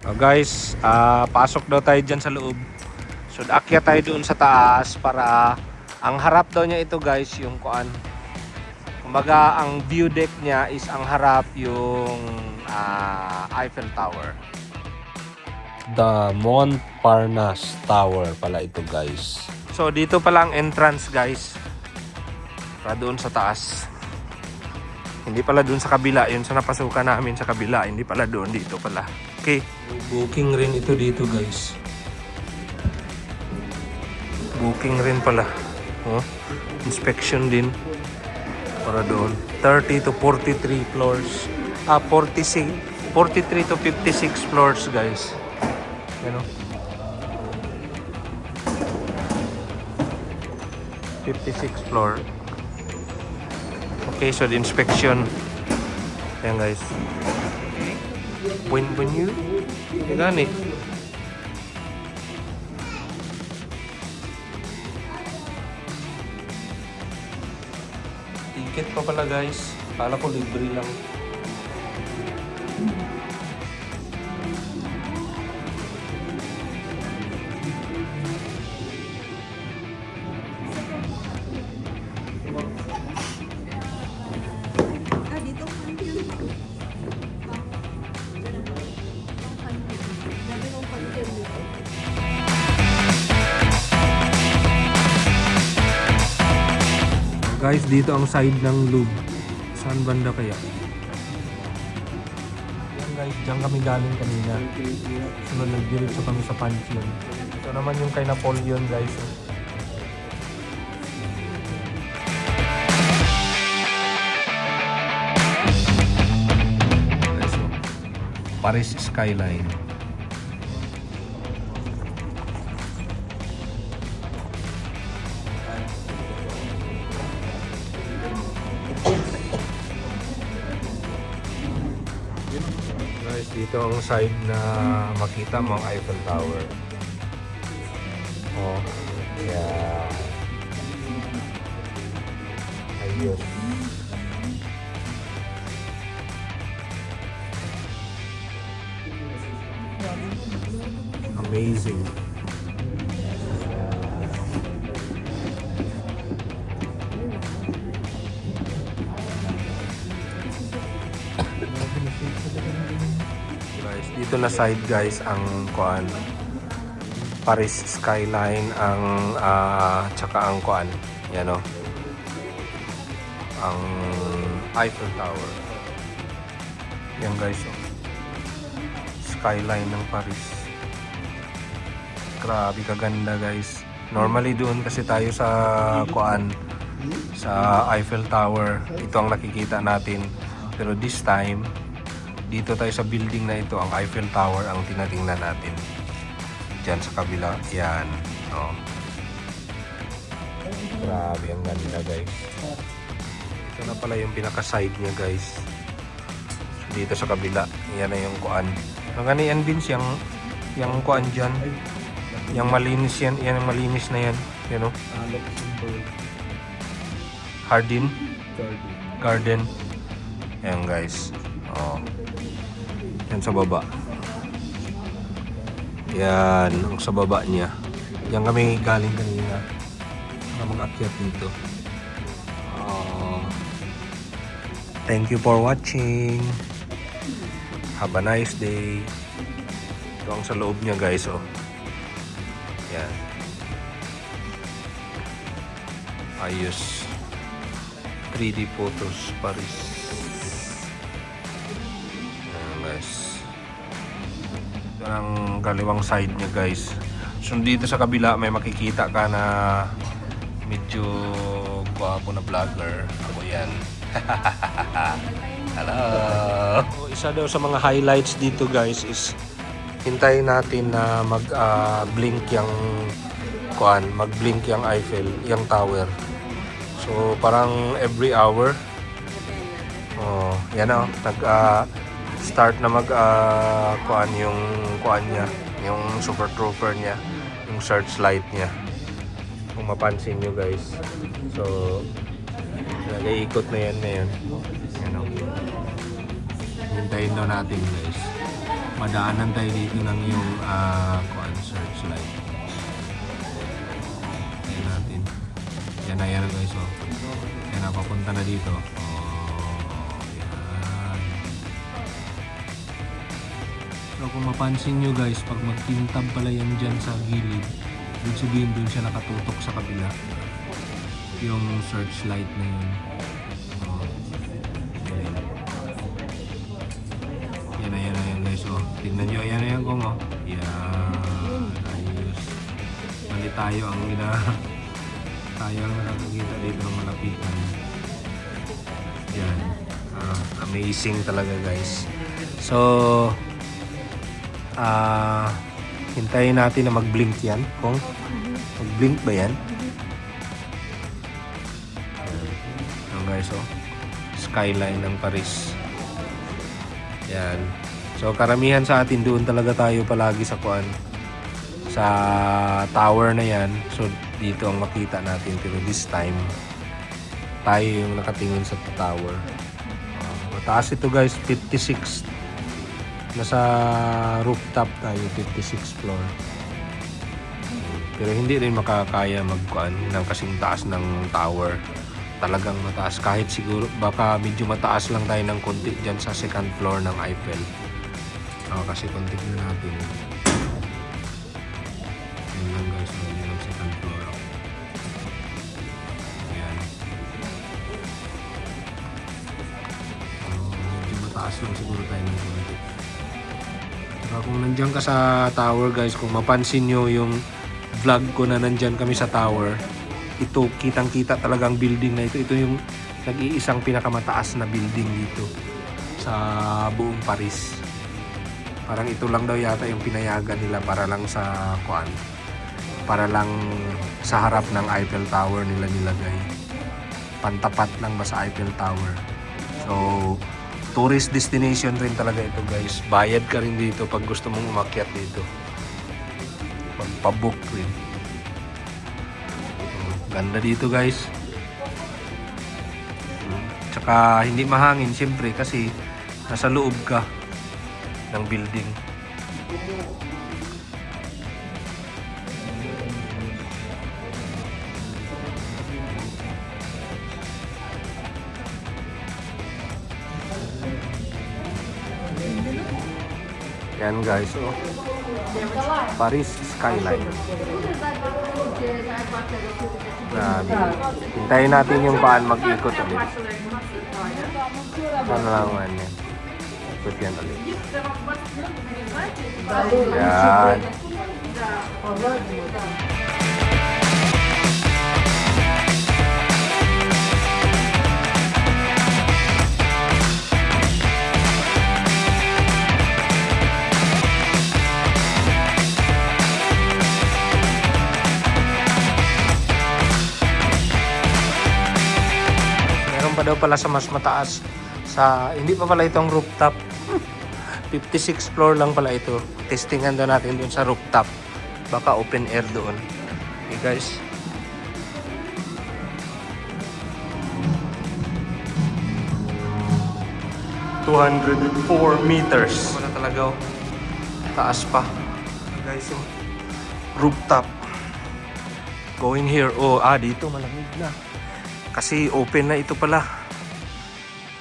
Guys, pasok daw tayo dyan sa loob. So, akyat tayo doon sa taas para ang harap daw niya ito guys, yung kuan. Kumbaga, ang view deck niya is ang harap yung Eiffel Tower. The Montparnasse Tower pala ito guys. So, dito pala ang entrance guys. Para doon sa taas. Hindi pala doon sa kabila. Yun sa napasukan namin sa kabila. Hindi pala doon. Dito pala. Okay. Booking rin ito dito guys. Booking rin pala. Oh, inspection din. Para doon. 30 to 43 floors. 43 to 56 floors guys. Ano? 56 floor. Okay, so the inspection. Ayan guys. When you gani. Ticket pa pala guys. Kala ko libre lang. Guys, dito ang side ng Louvre. Saan banda kaya? Yan guys, diyan kami galing kanina. Sunod nagdiretso kami sa Pantheon. Ito naman yung kay Napoleon guys. Guys, so, Paris skyline. Guys, dito ang side na makita mo ang Eiffel Tower. Oh, yeah. Ayos. Amazing. Guys, dito na side guys ang kuan Paris skyline ang tsaka ang kuan yan o ang Eiffel Tower. Yan guys o skyline ng Paris. Grabe kaganda guys. Normally doon kasi tayo sa kuan sa Eiffel Tower. Ito ang nakikita natin. Pero this time dito tayo sa building na ito, ang Eiffel Tower ang tinatingnan natin. Diyan sa kabila, yan. Oh. Grabe, ang ganda guys. Ito na pala yung pinaka-side niya guys. Dito sa kabila, yan na yung kuan. Ang ganyan din siyang yung kuan dyan. Yung malinis yan, yan ang malinis na yan. You know? Garden. Yan guys. Oh. Yan sa baba. Yan, ang sa baba niya. Yan kami galing kanina. Para mag-akyat dito. Thank you for watching. Have a nice day. Ito ang sa loob niya guys. Oh. Yan. Ayos. 3D photos, Paris. Guys, ito ang kaliwang side niya guys. So dito sa kabila may makikita ka na medyo gwapo na vlogger. Ako yan. Hello. Isa daw sa mga highlights dito guys is hintayin natin na mag-blink yung kuan, mag-blink yung Eiffel, yung tower. So parang every hour. Oh, yan oh, start na kuan yung kuan niya, yung super trooper niya, yung searchlight niya. Kung mapansin nyo guys. So nag-iikot na yan ngayon. Yan o. Hintayin daw natin guys. madaanan tayo dito ng yung searchlight. Ayan natin. Yan na yan guys. Oh. Yan na, papunta na dito. Yan. So kung mapansin nyo guys, pag magtintab pala yan dyan sa gilid, ibig sabihin dun siya nakatutok sa kabila. Yung searchlight na yun. Yan na yan guys. Oh. Tignan nyo, yan na yan kung oh. Yan. Ayos. Mali tayo ang tayo ang nakakita dito ng malapitan. Yan. Amazing talaga guys. So, hintayin natin na mag-blink yan. Kung mag-blink ba yan? Yan guys oh. Skyline ng Paris. Yan. So karamihan sa atin doon talaga tayo palagi sa sa tower na yan. So dito ang makita natin, pero this time tayo yung nakatingin sa tower. Mataas ito guys, 56. Nasa rooftop tayo, 56 floor. Pero hindi rin makakaya ng kasing taas ng tower. Talagang mataas, kahit siguro baka medyo mataas lang tayo ng konti dyan sa second floor ng Eiffel. Kasi konti na natin. Yan lang guys, yun ang second floor. Ayan. Medyo mataas lang siguro tayo ng konti. Saka kung nandyan ka sa tower guys, kung mapansin nyo yung vlog ko na nandyan kami sa tower, ito kitang kita talagang building na ito. Ito yung nag-iisang pinakamataas na building dito sa buong Paris. Parang ito lang daw yata yung pinayagan nila para lang sa para lang sa harap ng Eiffel Tower nila nilagay. Pantapat lang ba sa Eiffel Tower. So tourist destination rin talaga ito guys. Bayad ka rin dito pag gusto mong umakyat dito. Magpabook rin. Ganda dito guys. Tsaka hindi mahangin siyempre kasi nasa loob ka ng building. Yan guys, oh. Paris skyline. Grabe. Hintayin natin yung paan mag-ikot ulit. Ano lang yan? Ikot yan ulit. Yan. Pa daw pala sa mas mataas hindi pa pala itong rooftop. 56 floor lang pala ito. Testingan daw natin doon sa rooftop, baka open air doon. Okay guys, ...204 meters. Wala talaga oh. Taas pa. Guys oh. Rooftop. Going here. Dito malamig na. Kasi open na ito pala.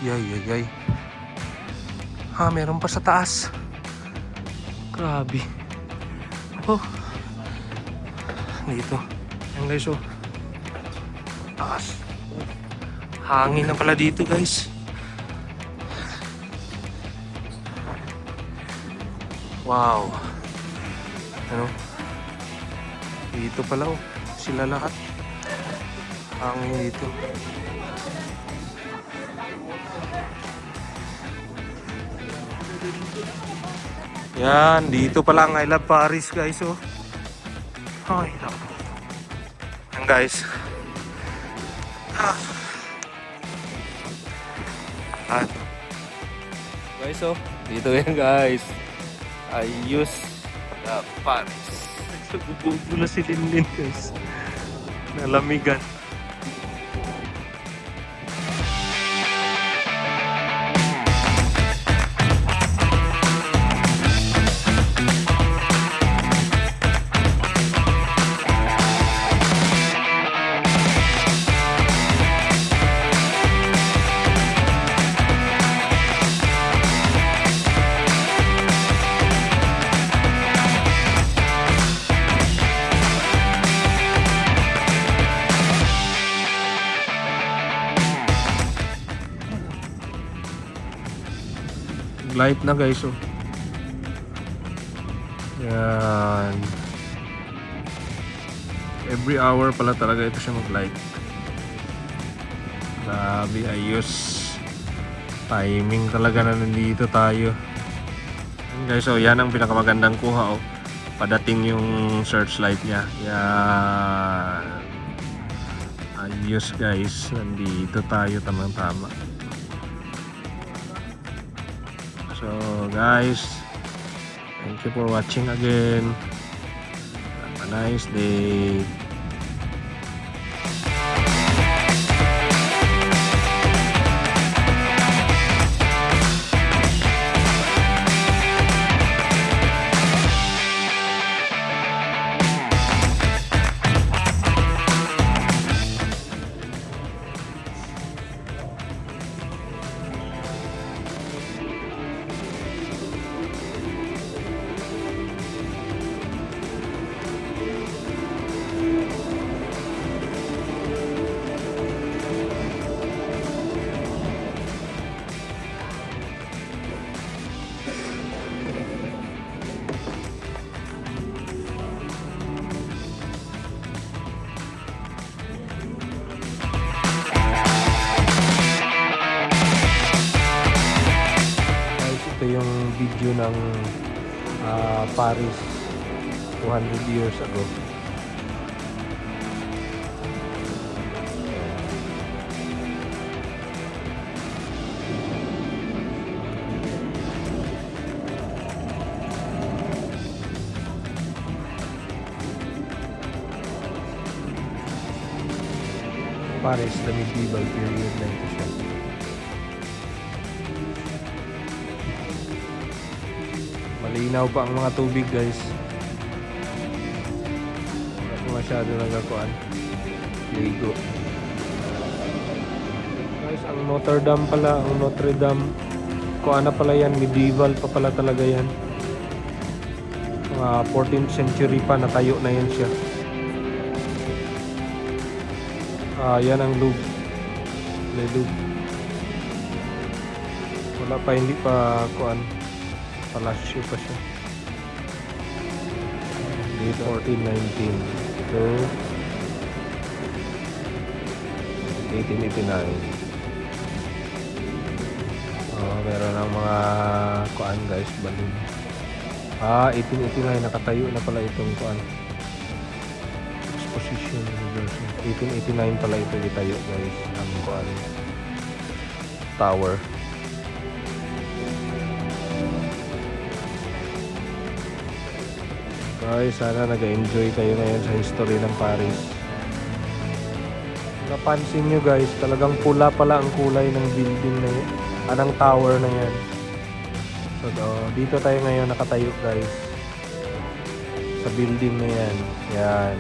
Yay. Meron pa sa taas. Grabe. Oh. Dito. Yan guys oh. Taas. Hangin na pala dito guys. Wow. Ano? Dito pala oh. Sila lahat. Hangin dito. Yan, dito pala ang I Love Paris guys oh. Ay, naku. Yan guys. Guys oh, dito yan guys. Ayos na Paris. Nagsububo na si Linlin guys. Nalamigan. Mag-light na guys, oh. Yan. Every hour pala talaga ito siya mag-light. Grabe, ayos. Timing talaga na nandito tayo. Yan guys, oh, yan ang pinakamagandang kuha, oh. Padating yung searchlight niya. Yan. Ayos guys, nandito tayo tamang-tama. So guys, thank you for watching again. Have a nice day. Ito yung video ng Paris 200 years ago. Paris, the medieval period na ito siya. Malinaw pa ang mga tubig guys. Wala po masyado nagakuan. Ligo. Guys, ang Notre Dame pala, ang Notre Dame, kuan na pala yan, medieval pa pala talaga yan. Mga 14th century pa, natayo na yan siya. Yan ang Louvre. Le Louvre. Wala pa, hindi pa kuan. Palasyo pa siya. Dito 1419 to 1889. Meron ng mga kuan guys, balloon. 1889 nakatayo na pala itong kuan. Exposition University. 1889 pala ito itayo guys, ang kuan tower. Guys, sana nag-enjoy kayo ngayon sa history ng Paris. Napansin nyo guys, talagang pula pala ang kulay ng building na yan, ng tower na yan. So dito tayo ngayon nakatayo guys, sa building na yan. Yan.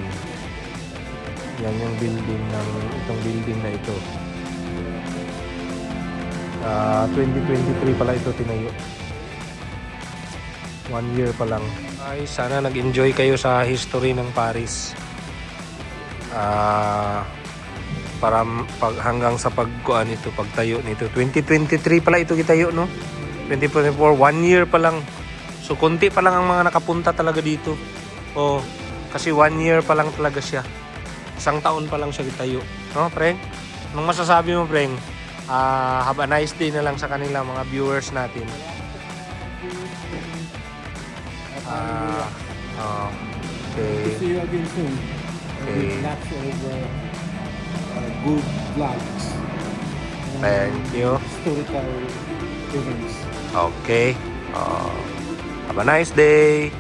Yan yung building ng itong building na ito. 2023 pala ito tinayo. 1 year pa lang. Ay, sana nag-enjoy kayo sa history ng Paris. Para hanggang sa pagkuan ito, pagtayo nito. 2023 pala ito gitayo, no? 2024, 1 year pa lang. So konti pa lang ang mga nakapunta talaga dito. Kasi 1 year pa lang talaga siya. Isang taon pa lang siya gitayo. No, Preng? Anong masasabi mo, Preng? Have a nice day na lang sa kanila mga viewers natin. Okay. See you again soon. Okay. With lots of good vlogs. Thank you. Historical events. Okay. Have a nice day.